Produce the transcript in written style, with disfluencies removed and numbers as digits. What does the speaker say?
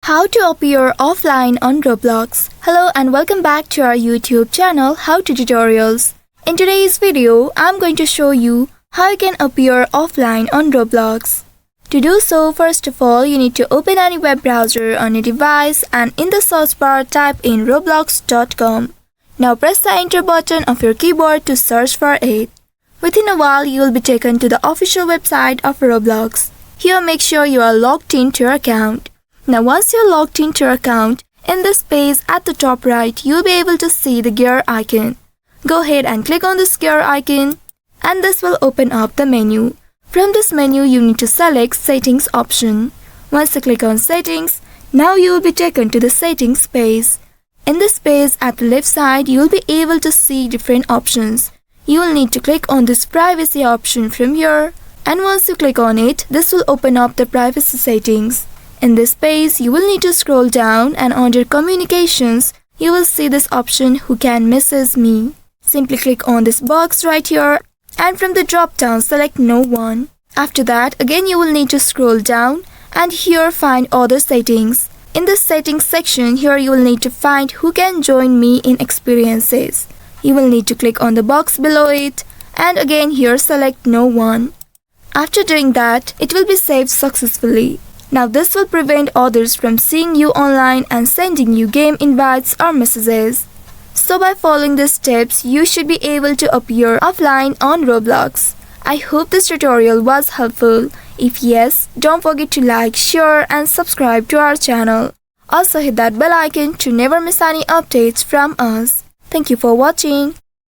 How to appear offline on Roblox. Hello and welcome back to our YouTube channel How to Tutorials. In today's video, I'm going to show you how you can appear offline on Roblox. To do so, first of all, you need to open any web browser on your device and in the search bar type in roblox.com. Now press the enter button of your keyboard to search for it. Within a while, you will be taken to the official website of Roblox. Here, make sure you are logged into your account. Now once you're logged into your account, in this page at the top right, you'll be able to see the gear icon. Go ahead and click on this gear icon and this will open up the menu. From this menu, you need to select Settings option. Once you click on Settings, now you will be taken to the Settings page. In this page at the left side, you will be able to see different options. You will need to click on this Privacy option from here, and once you click on it, this will open up the privacy settings. In this page, you will need to scroll down and under Communications, you will see this option Who can message me. Simply click on this box right here and from the drop down select No one. After that, again you will need to scroll down and here find Other settings. In the settings section, here you will need to find Who can join me in experiences. You will need to click on the box below it and again here select No one. After doing that, it will be saved successfully. Now this will prevent others from seeing you online and sending you game invites or messages. So by following these steps, you should be able to appear offline on Roblox. I hope this tutorial was helpful. If yes, don't forget to like, share and subscribe to our channel. Also hit that bell icon to never miss any updates from us. Thank you for watching.